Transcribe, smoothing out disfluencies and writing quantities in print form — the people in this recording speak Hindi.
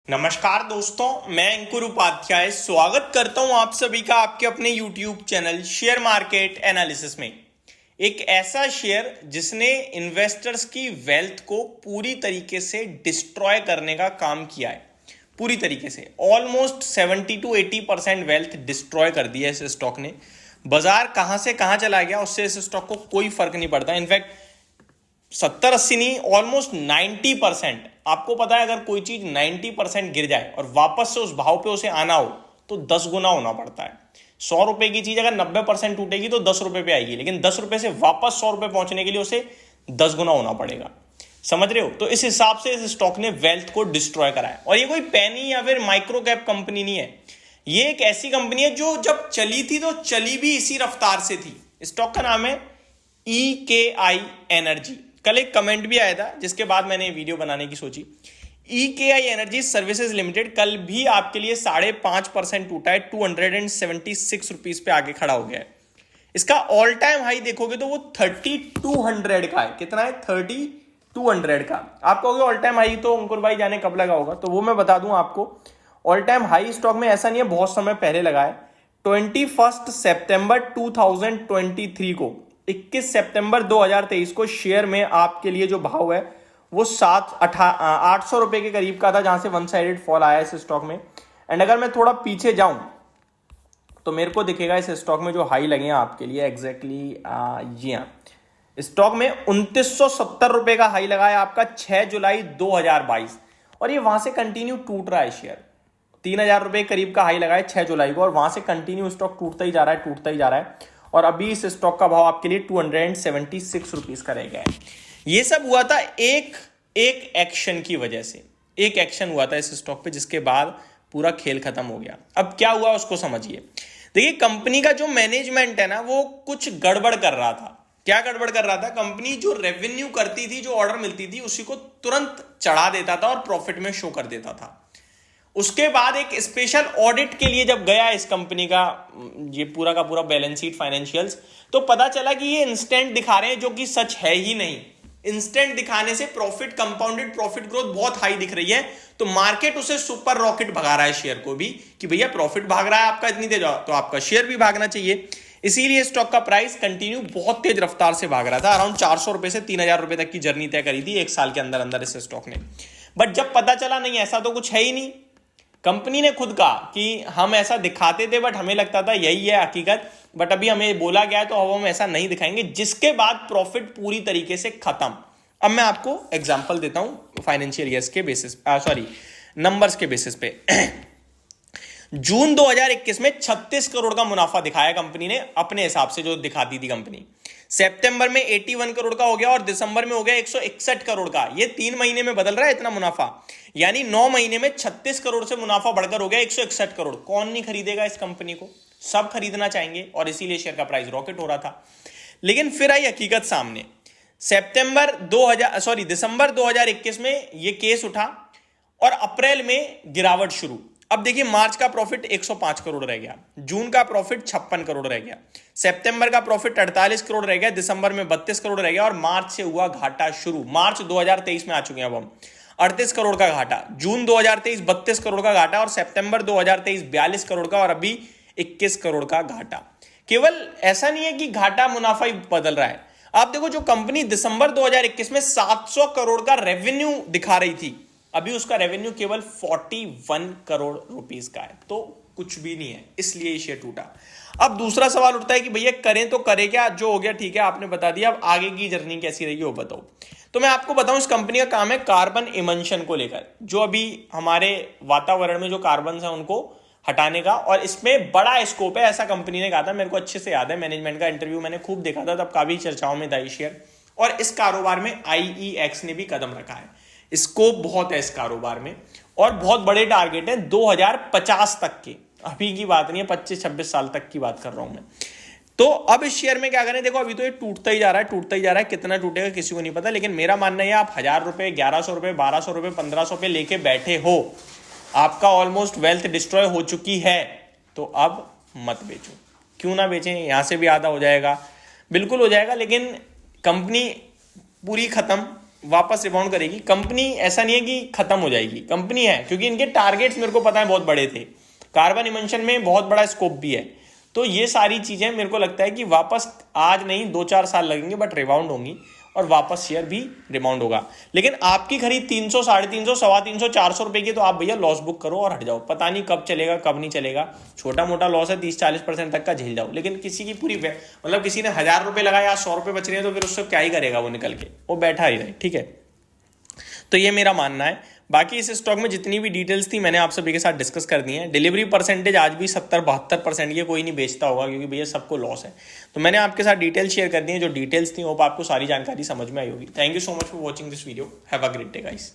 नमस्कार दोस्तों, मैं अंकुर उपाध्याय स्वागत करता हूं आप सभी का आपके अपने YouTube channel share market analysis में। एक ऐसा शेयर जिसने इन्वेस्टर्स की वेल्थ को पूरी तरीके से डिस्ट्रॉय करने का काम किया है। पूरी तरीके से ऑलमोस्ट 70 to 80% वेल्थ डिस्ट्रॉय कर दिया है इस स्टॉक ने। बाजार कहां से कहां चला गया उससे इस स्टॉक को कोई फर्क नहीं पड़ता। इनफैक्ट 70-80 नहीं, ऑलमोस्ट 90%। आपको पता है अगर कोई चीज 90% गिर जाए और वापस से उस भाव पे उसे आना हो तो 10 गुना होना पड़ता है। 100 रुपए की चीज अगर 90% टूटेगी तो 10 रुपए पे आएगी, लेकिन 10 रुपए से वापस 100 रुपए पहुंचने के लिए उसे 10 गुना होना पड़ेगा। समझ रहे हो? तो इस हिसाब से इस स्टॉक ने वेल्थ को डिस्ट्रॉय करा है। और ये कोई पेनी या फिर माइक्रो कैप कंपनी नहीं है, ये एक ऐसी कंपनी है जो जब चली थी तो चली भी इसी रफ्तार से थी। स्टॉक का नाम है EKI एनर्जी। कल एक कमेंट भी आया था जिसके बाद मैंने वीडियो बनाने की सोची। EKI एनर्जी सर्विसेज लिमिटेड कल भी आपके लिए 5.5% टूटा है, 276 रुपीज पे आगे खड़ा हो गया है। इसका ऑल टाइम हाई देखोगे तो वो 3200 का है। कितना है? 3200 का। आप कहोगे ऑल टाइम हाई तो अंकुर भाई जाने कब लगा होगा, तो वो मैं बता दूं आपको। ऑल टाइम हाई स्टॉक में ऐसा नहीं है बहुत समय पहले लगा है। 21 सितंबर 2023 को, 21 सितंबर 2023 को शेयर में आपके लिए जो भाव है वो 800 रुपए के करीब का था, जहां से वन साइडेड फॉल आया इस स्टॉक में। एंड अगर मैं थोड़ा पीछे जाऊं तो मेरे को दिखेगा इस स्टॉक में जो हाई लगे हैं आपके लिए एग्जैक्टली जी हाँ, स्टॉक में 2970 रुपए का हाई लगा है आपका 6 जुलाई 2022। और ये वहां से कंटिन्यू टूट रहा है शेयर। 3000 रुपए करीब का हाई लगा है 6 जुलाई को, और वहां से कंटिन्यू स्टॉक टूटता ही जा रहा है, टूटता ही जा रहा है। और अभी इस स्टॉक का भाव आपके लिए 276 रुपीज का रह गया है। ये सब हुआ था एक एक्शन की वजह से। एक एक्शन हुआ था इस स्टॉक पे जिसके बाद पूरा खेल खत्म हो गया। अब क्या हुआ उसको समझिए। देखिए, कंपनी का जो मैनेजमेंट है ना वो कुछ गड़बड़ कर रहा था। क्या गड़बड़ कर रहा था? कंपनी जो रेवेन्यू करती थी, जो ऑर्डर मिलती थी, उसी को तुरंत चढ़ा देता था और प्रॉफिट में शो कर देता था। उसके बाद एक स्पेशल ऑडिट के लिए जब गया इस कंपनी का ये पूरा का पूरा बैलेंस शीट फाइनेंशियल्स, तो पता चला कि ये इंस्टेंट दिखा रहे हैं, जो कि सच है ही नहीं। इंस्टेंट दिखाने से प्रॉफिट, कंपाउंडेड प्रॉफिट ग्रोथ बहुत हाई दिख रही है, तो मार्केट उसे सुपर रॉकेट भगा रहा है शेयर को भी कि भैया प्रॉफिट भाग रहा है आपका इतनी तेज, तो आपका शेयर भी भागना चाहिए। इसीलिए स्टॉक का प्राइस कंटिन्यू बहुत तेज रफ्तार से भाग रहा था। अराउंड 400 रुपए से 3000 रुपए तक की जर्नी तय करी थी एक साल के अंदर अंदर इस स्टॉक ने। बट जब पता चला नहीं ऐसा तो कुछ है ही नहीं, कंपनी ने खुद कहा कि हम ऐसा दिखाते थे बट हमें लगता था यही है हकीकत, बट अभी हमें बोला गया है तो अब हम ऐसा नहीं दिखाएंगे, जिसके बाद प्रॉफिट पूरी तरीके से खत्म। अब मैं आपको एग्जांपल देता हूं फाइनेंशियल ईयर्स के बेसिस, नंबर्स के बेसिस पे। जून 2021 में 36 करोड़ का मुनाफा दिखाया कंपनी ने अपने हिसाब से, जो दिखाती थी कंपनी। सितंबर में 81 करोड़ का हो गया और दिसंबर में हो गया 161 करोड़ का। ये 3 महीने में बदल रहा है इतना मुनाफा, यानी 9 महीने में 36 करोड़ से मुनाफा बढ़कर हो गया 161 करोड़। कौन नहीं खरीदेगा इस कंपनी को? सब खरीदना चाहेंगे, और इसीलिए शेयर का प्राइस रॉकेट हो रहा था। लेकिन फिर आई हकीकत सामने। दिसंबर 2021 में ये केस उठा और अप्रैल में गिरावट शुरू। अब देखिए, मार्च का प्रॉफिट 105 करोड़ रह गया, जून का प्रॉफिट 56 करोड़ रह गया, सितंबर का प्रॉफिट 48 करोड़ रह गया, दिसंबर में 32 करोड़ रह गया, और मार्च से हुआ घाटा शुरू। मार्च 2023 में आ चुके हैं अब हम। 38 करोड़ का घाटा, जून 2023 32 करोड़ का घाटा, और सितंबर 2023 42 करोड़ का, और अभी 21 करोड़ का घाटा। केवल ऐसा नहीं है कि घाटा मुनाफा ही बदल रहा है। आप देखो, जो कंपनी दिसंबर 2021 में 700 करोड़ का रेवेन्यू दिखा रही थी, अभी उसका रेवेन्यू केवल 41 करोड़ रुपीस का है, तो कुछ भी नहीं है, इसलिए शेयर टूटा। अब दूसरा सवाल उठता है कि भैया करें तो करें क्या? जो हो गया ठीक है, आपने बता दिया, अब आगे की जर्नी कैसी रहेगी वो बताओ। तो मैं आपको बताऊं, इस कंपनी का काम है कार्बन इमिशन को लेकर, जो अभी हमारे वातावरण में जो कार्बन है उनको हटाने का, और इसमें बड़ा स्कोप है, ऐसा कंपनी ने कहा था। मेरे को अच्छे से याद है, मैनेजमेंट का इंटरव्यू मैंने खूब देखा था, तब काफी चर्चाओं में था ये शेयर। और इस कारोबार में IEX ने भी कदम रखा है। स्कोप बहुत है इस कारोबार में, और बहुत बड़े टारगेट हैं 2050 तक के। अभी की बात नहीं है, 25-26 साल तक की बात कर रहा हूं मैं। तो अब इस शेयर में क्या करें? देखो, अभी तो ये टूटता ही जा रहा है, टूटता ही जा रहा है। कितना टूटेगा किसी को नहीं पता, लेकिन मेरा मानना है आप 1000 रुपए, 1100 रुपए, 1200 रुपए, 1500 रुपए लेके बैठे हो, आपका ऑलमोस्ट वेल्थ डिस्ट्रॉय हो चुकी है, तो अब मत बेचो। क्यों ना बेचें? यहां से भी आधा हो जाएगा, बिल्कुल हो जाएगा, लेकिन कंपनी पूरी खत्म, वापस रिबाउंड करेगी। कंपनी ऐसा नहीं है कि खत्म हो जाएगी, कंपनी है, क्योंकि इनके टारगेट्स मेरे को पता है बहुत बड़े थे, कार्बन इमिशन में बहुत बड़ा स्कोप भी है। तो ये सारी चीजें मेरे को लगता है कि वापस आज नहीं 2-4 साल लगेंगे बट रिबाउंड होंगी और वापस शेयर भी रिबाउंड होगा। लेकिन आपकी खरीद 300, 350, 325, 400 रुपए की, तो आप भैया लॉस बुक करो और हट जाओ। पता नहीं कब चलेगा कब नहीं चलेगा, छोटा मोटा लॉस है 30-40% तक का, झेल जाओ। लेकिन किसी की पूरी मतलब किसी ने 1000 रुपए लगाया, आज 100 रुपए बच रहे हैं, तो फिर उससे क्या ही करेगा वो, निकल के वो बैठा ही रहे। ठीक है, तो ये मेरा मानना है। बाकी इस स्टॉक में जितनी भी डिटेल्स थी मैंने आप सभी के साथ डिस्कस कर दी है। डिलीवरी परसेंटेज आज भी 70-72%, ये कोई नहीं बेचता होगा क्योंकि भैया सबको लॉस है। तो मैंने आपके साथ डिटेल शेयर कर दी है, जो डिटेल्स थी वो आपको सारी जानकारी समझ में आई होगी। Thank you so much for watching this video. Have a great day guys.